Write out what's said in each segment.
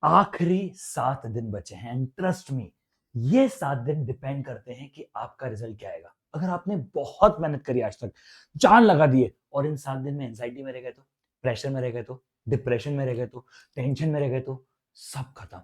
आखिरी 7 दिन बचे हैं एंड ट्रस्ट मी, ये 7 दिन डिपेंड करते हैं कि आपका रिजल्ट क्या आएगा। अगर आपने बहुत मेहनत करी आज तक, जान लगा दिए और इन 7 दिन में एंजाइटी में रह गए तो, प्रेशर में रह गए तो, डिप्रेशन में रह गए तो, टेंशन में रह गए तो, सब खत्म।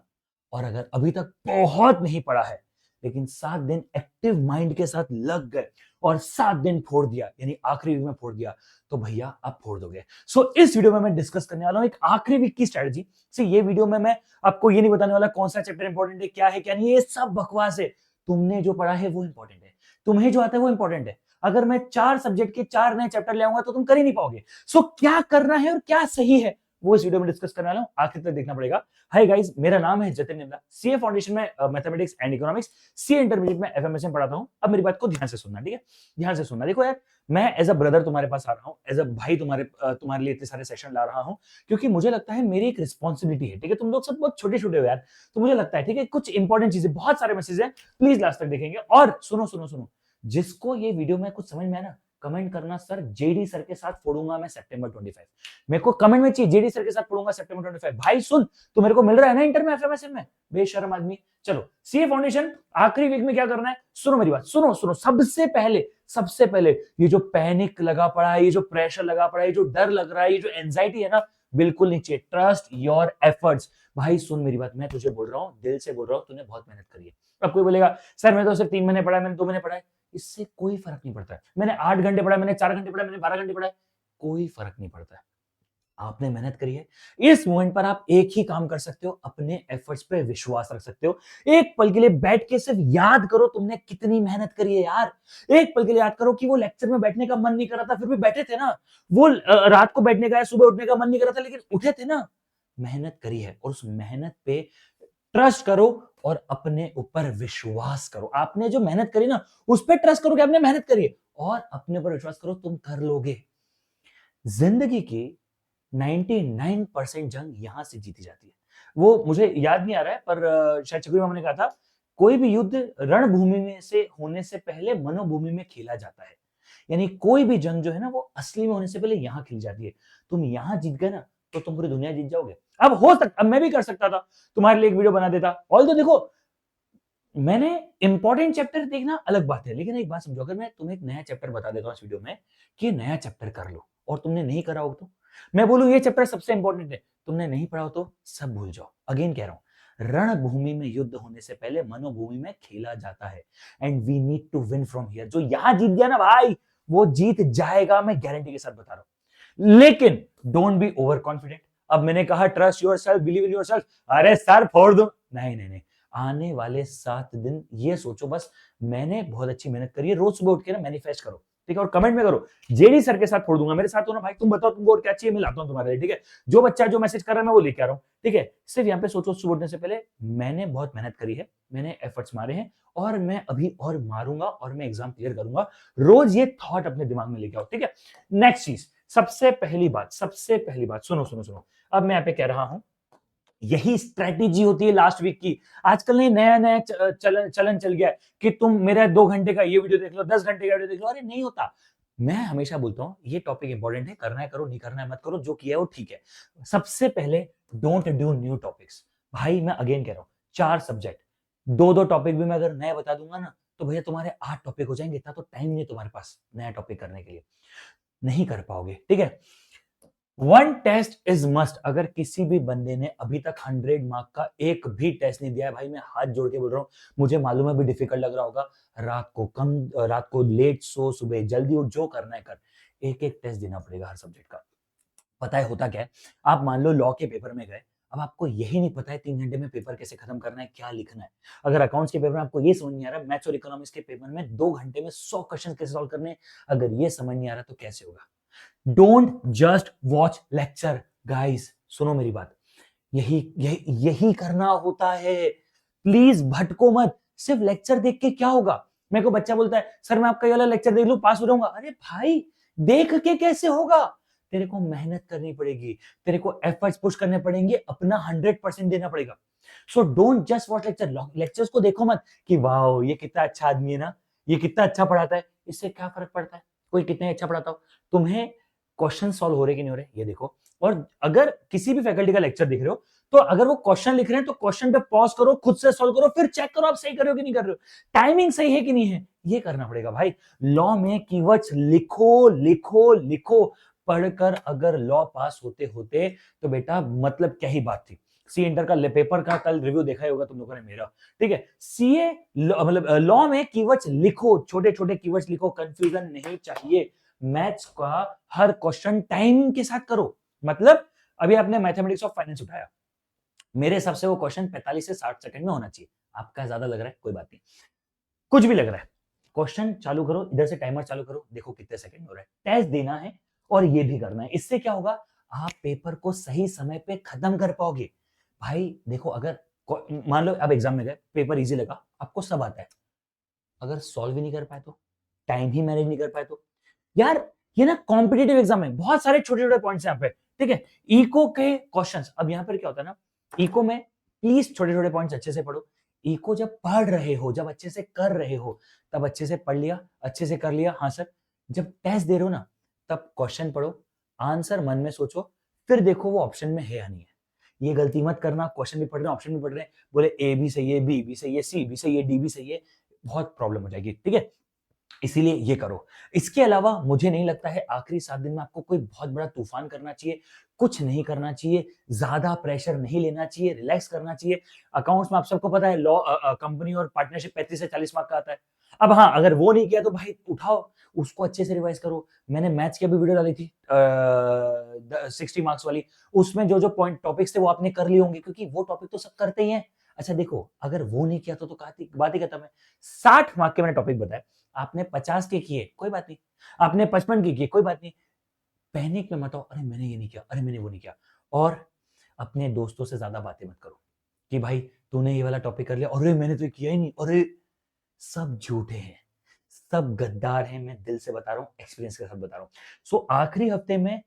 और अगर अभी तक बहुत नहीं पड़ा है लेकिन 7 दिन एक्टिव माइंड के साथ लग गए और 7 दिन फोड़ दिया, यानी आखिरी वीक में फोड़ दिया, तो भैया आप फोड़ दोगे। सो इस वीडियो में मैं डिस्कस करने वाला हूं एक आखिरी वीक की स्ट्रेटजी। ये वीडियो में मैं आपको ये नहीं बताने वाला कौन सा चैप्टर इंपॉर्टेंट है, क्या है क्या नहीं, ये सब बकवास है। तुमने जो पढ़ा है वो इंपॉर्टेंट है, तुम्हें जो आता है वो इंपॉर्टेंट है। अगर मैं 4 सब्जेक्ट के 4 नए चैप्टर ले आऊंगा तो तुम कर ही नहीं पाओगे। क्या करना है और क्या सही है वो इस वीडियो में डिस्कस करने वाला हूं, आखिर तक देखना पड़ेगा। हाय गाइस, मेरा नाम है जतिन निम्रा, सीए फाउंडेशन में mathematics and economics, CA intermediate में एफएमएस में पढ़ाता हूं। अब मेरी बात को ध्यान से सुनना, ठीक है? ध्यान से सुनना। देखो यार, मैं एज अ ब्रदर तुम्हारे पास आ रहा हूं, एज अ भाई तुम्हारे लिए इतने सारे सेशन ला रहा हूं, क्योंकि मुझे लगता है मेरी एक रिस्पॉन्सिबिलिटी है, ठीक है? तुम लोग सब बहुत छोटे छोटे हो यार, तो मुझे लगता है, ठीक है, कुछ इंपॉर्टेंट चीजें, बहुत सारे मैसेज है, प्लीज लास्ट तक देखेंगे। और सुनो सुनो सुनो, जिसको ये वीडियो में कुछ समझ में आया ना, कमेंट करना, सर जेडी सर के साथ फोड़ूंगा मैं सितंबर 25। मेरे को कमेंट में चाहिए, जेडी सर के साथ फोड़ूंगा सितंबर 25। भाई सुन, तो मेरे को मिल रहा है ना इंटर में, एफएमएसएम में, बेशर्म आदमी। चलो, सीए फाउंडेशन आखिरी वीक में क्या करना है, सुनो मेरी बात, सुनो सुनो। सबसे पहले ये जो पैनिक लगा पड़ा है, ये जो प्रेशर लगा पड़ा है, ये जो डर लग रहा है, ये जो एंजाइटी है ना, बिल्कुल नहीं चाहिए। Trust your efforts. भाई सुन मेरी बात, मैं तुझे बोल रहा हूँ, दिल से बोल रहा हूँ, तूने बहुत मेहनत करी है। अब कोई बोलेगा सर मैं तो सिर्फ 3 महीने पढ़ा है, मैंने 2 महीने पढ़ा है, इससे कोई फर्क नहीं पड़ता है। मैंने 8 घंटे पढ़ा, मैंने 4 घंटे पढ़ा, मैंने 12 घंटे पढ़ा, कोई फर्क नहीं पड़ता है। आपने मेहनत करी है, इस मोमेंट पर आप एक ही काम कर सकते हो, अपने एफर्ट्स पे विश्वास रख सकते हो। एक पल के लिए बैठ के सिर्फ याद करो तुमने कितनी मेहनत करी है यार। एक पल के लिए याद करो कि वो लेक्चर में बैठने का मन नहीं कर रहा था, फिर भी बैठे थे ना। वो रात को बैठने का, सुबह उठने का मन नहीं कर रहा था, लेकिन उठे थे ना। मेहनत करी है और उस मेहनत पे ट्रस्ट करो और अपने ऊपर विश्वास करो। आपने जो मेहनत करी ना, उस पर ट्रस्ट करो कि आपने मेहनत करी है, और अपने ऊपर विश्वास करो, तुम कर लोगे। जिंदगी की 99% जंग यहां से जीती जाती है। वो मुझे याद नहीं आ रहा है, पर शायद चकुरी मामा ने कहा था, कोई भी युद्ध रणभूमि में से होने से पहले मनोभूमि में खेला जाता है। यानी कोई भी जंग जो है ना, वो असली में होने से पहले यहां खेली जाती है। तुम यहां जीत गए ना, तो तुम पूरी दुनिया जीत जाओगे। अब मैं भी कर सकता था, तुम्हारे लिए एक वीडियो बना देता। ऑल तो देखो, मैंने इंपॉर्टेंट चैप्टर देखना अलग बात है, लेकिन एक बात समझो, अगर मैं तुम्हें एक नया चैप्टर बता देता हूं इस वीडियो में कि नया चैप्टर कर लो, और तुमने नहीं करा हो तो मैं बोलूं ये चैप्टर सबसे इंपॉर्टेंट है, तुमने नहीं पढ़ा हो तो सब भूल जाओ। अगेन कह रहा हूं, रणभूमि में युद्ध होने से पहले मनोभूमि में खेला जाता है, and we need to win from here. जो यहां जीत गया ना भाई, वो जीत जाएगा, मैं गारंटी के साथ बता रहा हूं। लेकिन डोंट बी ओवर कॉन्फिडेंट। अब मैंने कहा trust your self, believe in your self, अरे सर फोड़ दो, नहीं नहीं नहीं। आने वाले 7 दिन ये सोचो बस, मैंने बहुत अच्छी मेहनत करी है। रोज सुबह उठ के ना मैनिफेस्ट करो, ठीक है? और कमेंट में करो, जेडी सर के साथ फोड़ दूंगा। मेरे साथ हो ना भाई, तुम बताओ तुमको और क्या चाहिए, मैं लाता हूं तुम्हारे लिए, ठीक है? जो बच्चा जो मैसेज कर रहा है मैं वो लेके आ रहा हूं, ठीक है? सिर्फ यहाँ पे सोचो, सुबह उठने से पहले मैंने बहुत मेहनत करी है, मैंने एफर्ट्स मारे हैं, और मैं अभी और मारूंगा, और मैं एग्जाम क्लियर करूंगा। रोज ये थॉट अपने दिमाग में लेके आओ, ठीक है? नेक्स्ट चीज, सबसे पहली बात, सुनो सुनो सुनो। अब मैं यहाँ पे कह रहा हूं, यही स्ट्रेटेजी होती है लास्ट वीक की। आजकल नहीं, नया नया चलन चल गया है कि तुम मेरा 2 घंटे का ये वीडियो देख लो, 10 घंटे का वीडियो देख लो। अरे नहीं होता। मैं हमेशा बोलता हूं ये टॉपिक इंपॉर्टेंट है, करना है करो, नहीं करना है मत करो, जो किया है वो ठीक है। सबसे पहले, डोंट डू न्यू टॉपिक्स। भाई मैं अगेन कह रहा हूं, 4 सब्जेक्ट, दो दो टॉपिक भी मैं अगर नया बता दूंगा ना, तो भैया तुम्हारे 8 टॉपिक हो जाएंगे। इतना तो टाइम नहीं है तुम्हारे पास नया टॉपिक करने के लिए, नहीं कर पाओगे, ठीक है? One test is must. अगर किसी भी बंदे ने अभी तक 100 मार्क का एक भी टेस्ट नहीं दिया है, भाई मैं हाथ जोड़ के बोल रहा हूं, मुझे मालूम है भी डिफिकल्ट लग रहा होगा, रात को लेट सो, सुबह जल्दी उठ, जो करना है कर, एक एक टेस्ट देना पड़ेगा हर सब्जेक्ट का। पता है होता क्या है, आप मान लो लॉ के पेपर में गए, अब आपको यही नहीं पता है 3 घंटे में पेपर कैसे खत्म करना है, क्या लिखना है। अगर अकाउंट्स के पेपर में आपको ये समझ नहीं आ रहा, मैथ्स और इकोनॉमिक्स के पेपर में 2 घंटे में 100 क्वेश्चन कैसे सॉल्व करने हैं, अगर ये समझ नहीं आ रहा तो कैसे होगा? Don't just watch lecture guys, सुनो मेरी बात, यही करना होता है। प्लीज भटको मत। सिर्फ लेक्चर देख के क्या होगा? मेरे को बच्चा बोलता है सर मैं आपका ये वाला लेक्चर देख लूं पास हो जाऊंगा। अरे भाई, देख के कैसे होगा? तेरे को मेहनत करनी पड़ेगी, तेरे को एफर्ट्स पुश करने पड़ेंगे, अपना 100% देना पड़ेगा। So don't just watch lecture. Lectures को देखो मत कि वाह ये कितना अच्छा आदमी है ना, ये कितना अच्छा पढ़ाता है, इससे क्या फर्क पड़ता है कोई कितने अच्छा पढ़ाता हो? तुम्हें क्वेश्चन सॉल्व हो रहे कि नहीं हो रहे ये देखो। और अगर किसी भी फैकल्टी का लेक्चर देख रहे हो, तो अगर वो क्वेश्चन लिख रहे हैं तो क्वेश्चन पे पॉज करो, खुद से सॉल्व करो, फिर चेक करो आप सही कर रहे हो कि नहीं कर रहे हो, टाइमिंग सही है कि नहीं है, ये करना पड़ेगा भाई। लॉ में कीवर्ड्स लिखो लिखो लिखो, पढ़कर अगर लॉ पास होते होते तो बेटा मतलब क्या ही बात थी। सी इंटर का पेपर का कल रिव्यू देखा ही होगा तुम लोगों ने मेरा, ठीक है। सीए मतलब लॉ में कीवर्ड्स लिखो, छोटे छोटे कीवर्ड्स लिखो, कंफ्यूजन नहीं चाहिए। मैथ्स का हर क्वेश्चन टाइमिंग के साथ करो। मतलब अभी आपने मैथमेटिक्स ऑफ फाइनेंस उठाया, मेरे हिसाब से वो क्वेश्चन 45 से 60 सेकंड में होना चाहिए। आपका ज्यादा लग रहा है, कोई बात नहीं, कुछ भी लग रहा है, क्वेश्चन चालू करो, इधर से टाइमर चालू करो, देखो कितने सेकंड हो रहा है। टेस्ट देना है और ये भी करना है। इससे क्या होगा, आप पेपर को सही समय पे खत्म कर पाओगे। भाई देखो, अगर मान लो अब एग्जाम में गए, पेपर इजी लगा, आपको सब आता है, अगर सॉल्व ही नहीं कर पाए तो, टाइम ही मैनेज नहीं कर पाए तो, यार ये ना कॉम्पिटिटिव एग्जाम है, बहुत सारे छोटे छोटे पॉइंट्स यहाँ पे, ठीक है। इको के क्वेश्चंस, अब यहाँ पर क्या होता है ना, इको में प्लीज छोटे छोटे पॉइंट्स अच्छे से पढ़ो। इको जब पढ़ रहे हो, जब अच्छे से कर रहे हो, तब अच्छे से पढ़ लिया, अच्छे से कर लिया, हाँ सर। जब टेस्ट दे रहे हो ना, तब क्वेश्चन पढ़ो, आंसर मन में सोचो, फिर देखो वो ऑप्शन में है या नहीं है। ये गलती मत करना, क्वेश्चन भी पढ़ रहे हैं, ऑप्शन भी पढ़ रहे हैं, बोले ए भी सही है, बी भी सही है, सी भी सही है, डी भी सही है, बहुत प्रॉब्लम हो जाएगी, ठीक है। इसीलिए ये करो। इसके अलावा मुझे नहीं लगता है आखिरी 7 दिन में आपको कोई बहुत बड़ा तूफान करना चाहिए, कुछ नहीं करना चाहिए, ज्यादा प्रेशर नहीं लेना चाहिए, रिलैक्स करना चाहिए। अकाउंट्स में आप सबको पता है लॉ कंपनी और पार्टनरशिप 35 से 40 मार्क का आता है। अब हाँ, अगर वो नहीं किया तो भाई उठाओ, उसको अच्छे से रिवाइज करो। मैंने मैथ्स की भी वीडियो डाली थी 60 मार्क्स वाली, उसमें जो जो पॉइंट टॉपिक्स थे वो आपने कर लिए होंगे, क्योंकि वो टॉपिक तो सब करते ही हैं। अच्छा देखो, अगर वो नहीं किया तो बात ही खत्म है। 60 मार्क के मैंने टॉपिक बताए, आपने 50 के किए कोई बात नहीं, आपने 55 के किए कोई बात नहीं, पैनिक में मत आओ, अरे मैंने ये नहीं किया, अरे मैंने वो नहीं किया। और अपने दोस्तों से ज्यादा बातें मत करो कि भाई तूने ये वाला टॉपिक कर लिया, अरे मैंने तो ये किया ही नहीं, अरे सब झूठे हैं, सब गद्दार हैं, मैं दिल से बता रहा हूं, एक्सपीरियंस के साथ बता रहा हूं। सो आखिरी हफ्ते में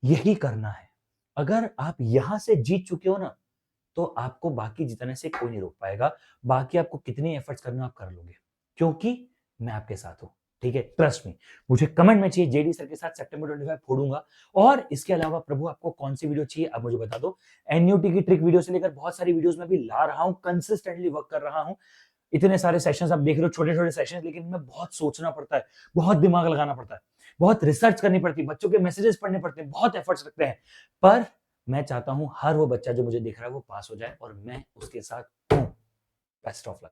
यही करना है। अगर आप यहां से जीत चुके हो ना, तो आपको बाकी जितने से कोई नहीं रोक पाएगा। बाकी आपको कितने एफर्ट्स करना आप कर लोगे, क्योंकि मैं आपके साथ हूं, ठीक है, ट्रस्ट मी। मुझे कमेंट में चाहिए, जेडी सर के साथ सितंबर 25 फोड़ूंगा। और इसके अलावा प्रभु आपको कौन सी वीडियो चाहिए आप मुझे बता दो। एनयूटी की ट्रिक वीडियो से लेकर बहुत सारी वीडियोस में भी ला रहा हूं, कंसिस्टेंटली वर्क कर रहा हूं। इतने सारे सेशंस आप देख रहे हो, छोटे छोटे सेशंस, लेकिन इनमें बहुत सोचना पड़ता है, बहुत दिमाग लगाना पड़ता है, बहुत रिसर्च करनी पड़ती है, बच्चों के मैसेजेस पढ़ने पड़ते हैं, बहुत एफर्ट्स लगते हैं। पर मैं चाहता हूं हर वो बच्चा जो मुझे देख रहा है वो पास हो जाए, और मैं उसके साथ हूं। Best of luck.